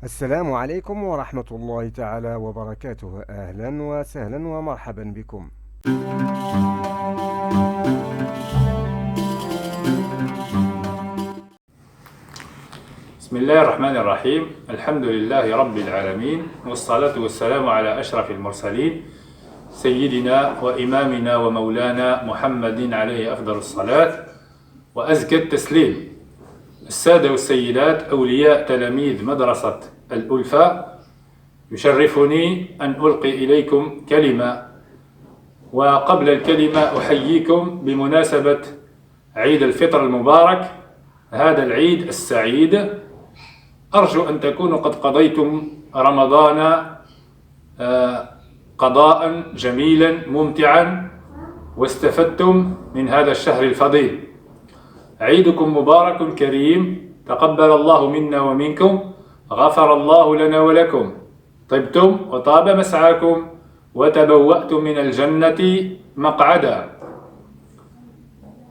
السلام عليكم ورحمة الله تعالى وبركاته. أهلا وسهلا ومرحبا بكم. بسم الله الرحمن الرحيم. الحمد لله رب العالمين، والصلاة والسلام على أشرف المرسلين سيدنا وإمامنا ومولانا محمد عليه أفضل الصلاة وأزكى التسليم. السادة والسيدات، أولياء تلاميذ مدرسة الألفة، يشرفني أن ألقي إليكم كلمة. وقبل الكلمة أحييكم بمناسبة عيد الفطر المبارك، هذا العيد السعيد. أرجو أن تكونوا قد قضيتم رمضان قضاء جميلا ممتعا، واستفدتم من هذا الشهر الفضيل. عيدكم مبارك كريم، تقبل الله منا ومنكم، غفر الله لنا ولكم، طبتم وطاب مسعاكم، وتبوأتم من الجنة مقعدا.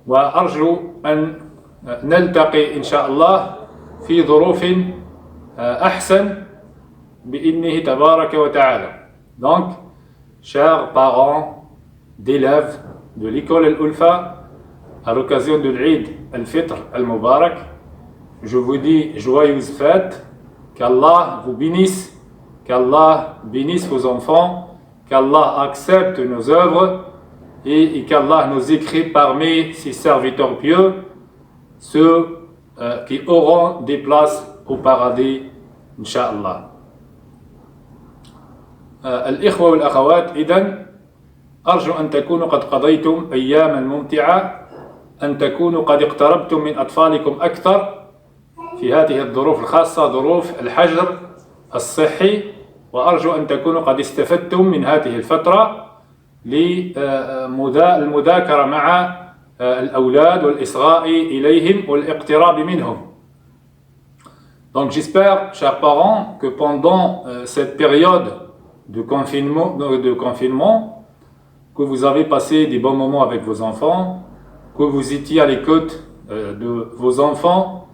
وأرجو أن نلتقي إن شاء الله في ظروف أحسن بإذنه تبارك وتعالى. Donc, chers parents d'élèves de l'école Al-Ulfa, à l'occasion de l'Eid Al-Fitr Al-Mubarak, je vous dis joyeuses fêtes, qu'Allah vous bénisse, qu'Allah bénisse vos enfants, qu'Allah accepte nos œuvres et qu'Allah nous écrit parmi ses serviteurs pieux, ceux qui auront des places au paradis إن شاء الله. الإخوة والأخوات، إذن أرجو أن تكونوا قد قضيتم أياما ممتعة، أن تكونوا قد اقتربتم من أطفالكم أكثر في هذه الظروف الخاصة، ظروف الحجر الصحي. وأرجو أن تكونوا قد استفدتم من هذه الفترة للمذاكرة مع الأولاد والإصغاء إليهم والاقتراب منهم. Donc j'espère, chers parents, que pendant cette période de confinement, que vous avez passé des bons moments avec vos enfants, que vous étiez à l'écoute de vos enfants,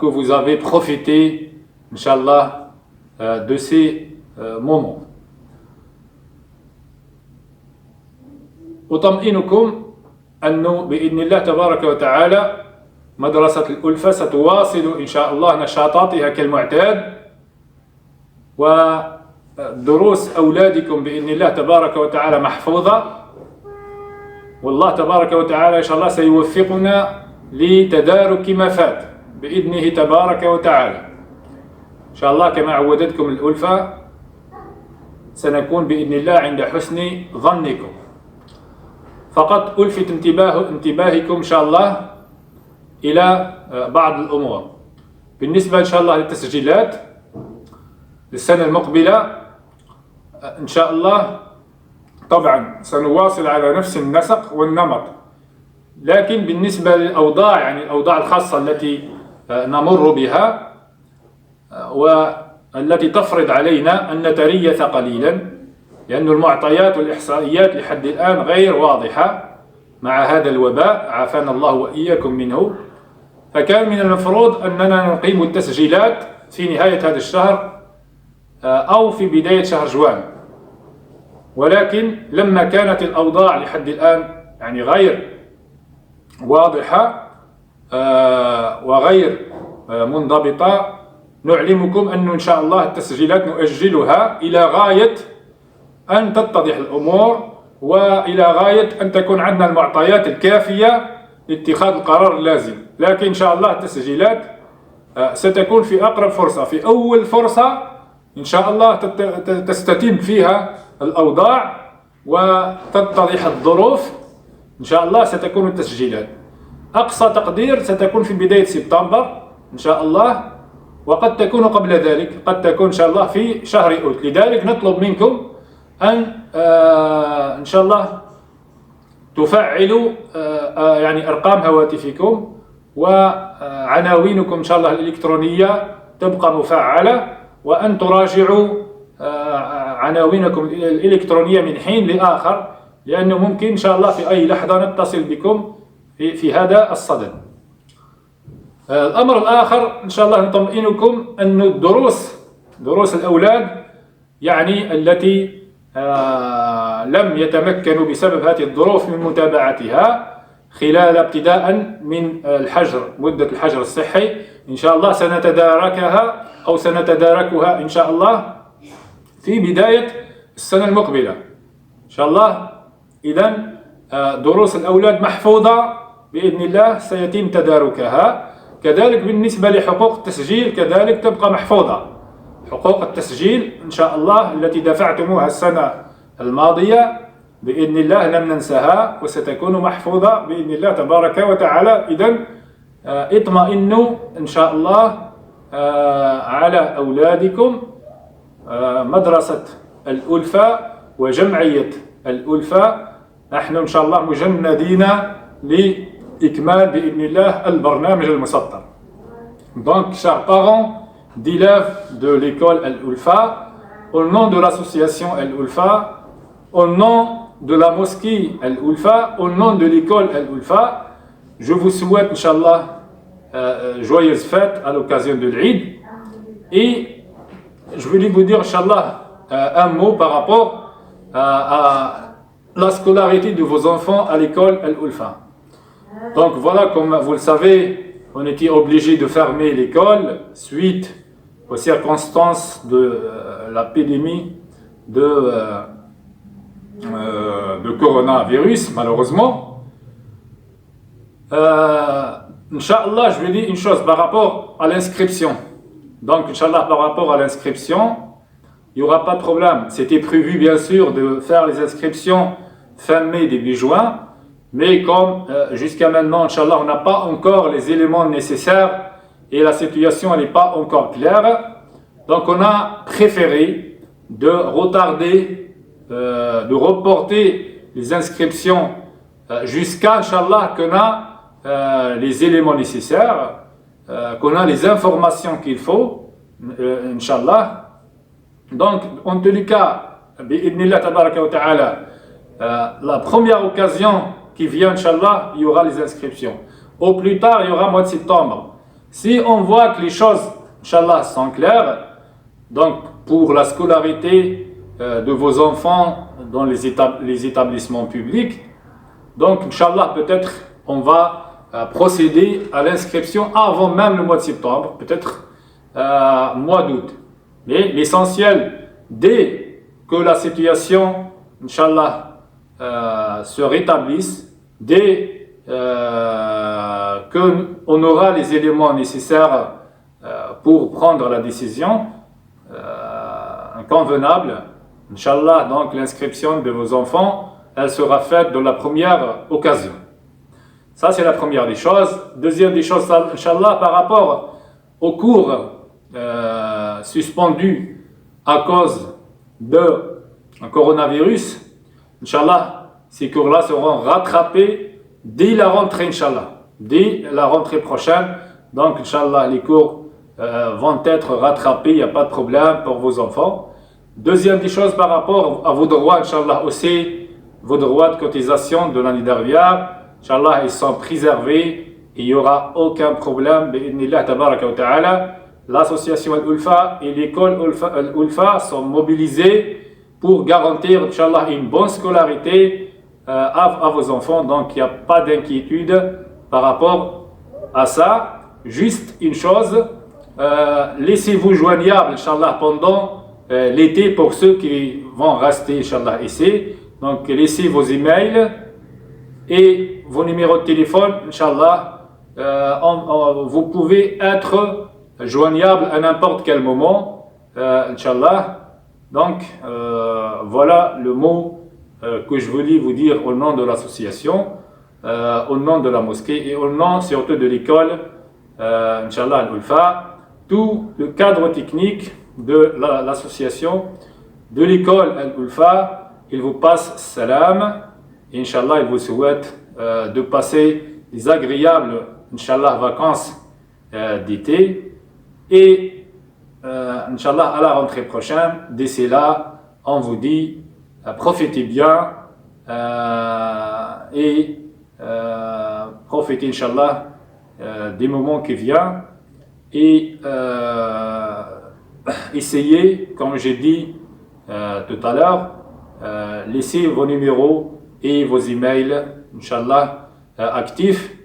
que vous avez profité, Inch'Allah, de ces moments. أطمئنكم أنه بإذن الله تبارك وتعالى مدرسة الألفة ستواصل إن شاء الله نشاطاتها كالمعتاد، ودروس أولادكم بإذن الله تبارك وتعالى محفوظة، والله تبارك وتعالى إن شاء الله سيوفقنا لتدارك ما فات بإذنه تبارك وتعالى. إن شاء الله كما عودتكم الألفة سنكون بإذن الله عند حسن ظنكم. فقط ألفت انتباهكم إن شاء الله إلى بعض الأمور بالنسبة إن شاء الله للتسجيلات للسنة المقبلة. إن شاء الله طبعا سنواصل على نفس النسق والنمط، لكن بالنسبة للأوضاع، يعني الأوضاع الخاصة التي نمر بها والتي تفرض علينا أن نتريث قليلا، لأن المعطيات والإحصائيات لحد الآن غير واضحة مع هذا الوباء، عافانا الله وإياكم منه. فكان من المفروض أننا نقيم التسجيلات في نهاية هذا الشهر أو في بداية شهر جوان، ولكن لما كانت الأوضاع لحد الآن يعني غير واضحة وغير منضبطة، نعلمكم أن إن شاء الله التسجيلات نؤجلها إلى غاية أن تتضح الأمور، وإلى غاية أن تكون عندنا المعطيات الكافية لاتخاذ القرار اللازم. لكن إن شاء الله التسجيلات ستكون في أقرب فرصة، في أول فرصة إن شاء الله تستتم فيها الأوضاع وتتضح الظروف. إن شاء الله ستكون التسجيلات أقصى تقدير ستكون في بداية سبتمبر إن شاء الله، وقد تكون قبل ذلك، قد تكون إن شاء الله في شهر أوت. لذلك نطلب منكم أن إن شاء الله تفعلوا يعني أرقام هواتفكم وعناوينكم إن شاء الله الإلكترونية تبقى مفعلة، وأن تراجعوا عناوينكم الإلكترونية من حين لآخر، لأنه ممكن إن شاء الله في أي لحظة نتصل بكم في هذا الصدد. الأمر الآخر إن شاء الله نطمئنكم أن دروس الأولاد يعني التي لم يتمكنوا بسبب هذه الظروف من متابعتها خلال ابتداء من مدة الحجر الصحي، إن شاء الله سنتداركها إن شاء الله في بداية السنة المقبلة إن شاء الله. إذن دروس الأولاد محفوظة بإذن الله، سيتم تداركها. كذلك بالنسبة لحقوق التسجيل كذلك تبقى محفوظة. حقوق التسجيل إن شاء الله التي دفعتموها السنة الماضية بإذن الله لم ننساها وستكون محفوظة بإذن الله تبارك وتعالى. إذن اطمئنوا إن شاء الله على أولادكم. مدرسة الألفة وجمعية الألفة نحن إن شاء الله مجندين لإكمال بإذن الله البرنامج المسطر. Donc, chers parents d'élèves de l'école Al-Ulfa, au nom de l'association Al-Ulfa, au nom de la mosquée Al-Ulfa, au nom de l'école Al-Ulfa, je vous souhaite, Inch'Allah, joyeuses fêtes à l'occasion de l'Eid. Et je voulais vous dire, Inch'Allah, un mot par rapport à la scolarité de vos enfants à l'école Al-Ulfa. Donc voilà, comme vous le savez, on était obligé de fermer l'école suite aux circonstances de l'épidémie de coronavirus, malheureusement. Inch'Allah, je vais dire une chose par rapport à l'inscription. Donc, Inch'Allah, par rapport à l'inscription, il n'y aura pas de problème. C'était prévu, bien sûr, de faire les inscriptions fin mai, début juin. Mais comme jusqu'à maintenant, Inch'Allah, on n'a pas encore les éléments nécessaires et la situation n'est pas encore claire, donc on a préféré de retarder, de reporter les inscriptions jusqu'à, Inch'Allah, qu'on a les éléments nécessaires, qu'on a les informations qu'il faut, Inch'Allah. Donc, en tous les cas, bi'idnillah tabaraka wa ta'ala, la première occasion qui vient, Inch'Allah, il y aura les inscriptions. Au plus tard, il y aura mois de septembre. Si on voit que les choses, Inch'Allah, sont claires, donc pour la scolarité de vos enfants dans les établissements publics, donc Inch'Allah, peut-être on va procéder à l'inscription avant même le mois de septembre, peut-être mois d'août. Mais l'essentiel, dès que la situation, Inch'Allah, se rétablisse, dès qu'on aura les éléments nécessaires pour prendre la décision convenable, Inch'Allah, donc l'inscription de vos enfants, elle sera faite dans la première occasion. Ça, c'est la première des choses. Deuxième des choses, Inch'Allah, par rapport aux cours suspendus à cause de coronavirus, Inch'Allah, ces cours-là seront rattrapés dès la rentrée, Inch'Allah, dès la rentrée prochaine. Donc, Inch'Allah, les cours vont être rattrapés, il n'y a pas de problème pour vos enfants. Deuxième des choses par rapport à vos droits, Inch'Allah, aussi, vos droits de cotisation de l'année dernière, Inch'Allah, ils sont préservés, il n'y aura aucun problème, bi'idnillah tabaraka wa ta'ala. L'association Al-Ulfa et l'école Al-Ulfa sont mobilisés pour garantir, Inch'Allah, une bonne scolarité à vos enfants. Donc, il n'y a pas d'inquiétude par rapport à ça. Juste une chose, laissez-vous joignables, Inch'Allah, pendant l'été pour ceux qui vont rester, Inch'Allah, ici. Donc, laissez vos emails et vos numéros de téléphone, Inch'Allah. Vous pouvez être joignable à n'importe quel moment, Inch'Allah. Donc, voilà le mot que je voulais vous dire au nom de l'association, au nom de la mosquée et au nom surtout de l'école, Inch'Allah Al-Ulfa. Tout le cadre technique de l'association, de l'école Al-Ulfa, il vous passe salam. Et Inch'Allah, il vous souhaite de passer des agréables, Inch'Allah, vacances d'été. Et Inch'Allah, à la rentrée prochaine, d'ici là, on vous dit profitez bien et profitez, Inch'Allah, des moments qui viennent et essayez, comme j'ai dit tout à l'heure, laissez vos numéros et vos emails, Inch'Allah, actifs,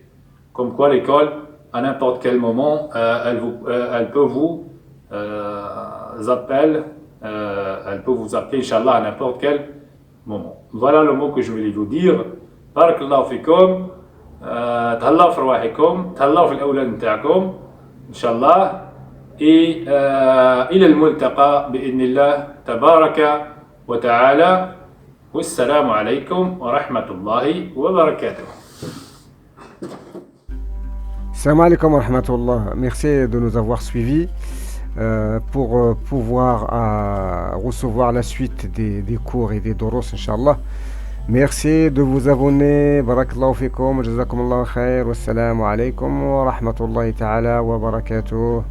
comme quoi l'école, à n'importe quel moment, elle peut vous appeler, Inch'Allah, à n'importe quel moment. Voilà le mot que je voulais vous dire. Barakallahu fikum, تهلاو في رواحكم, تهلاو في الأولاد نتاعكم إن شاء الله. Et إلى الملتقى بإذن الله تبارك وتعالى. والسلام عليكم ورحمة الله وبركاته. Salam alaikum wa rahmatullah. Merci de nous avoir suivis pour pouvoir recevoir la suite des cours et des doros, Inch'Allah. Merci de vous abonner. Barakallahu fikum. Jazakumullahu khair. Wassalamu alaikum wa rahmatullahi ta'ala wa barakatuh.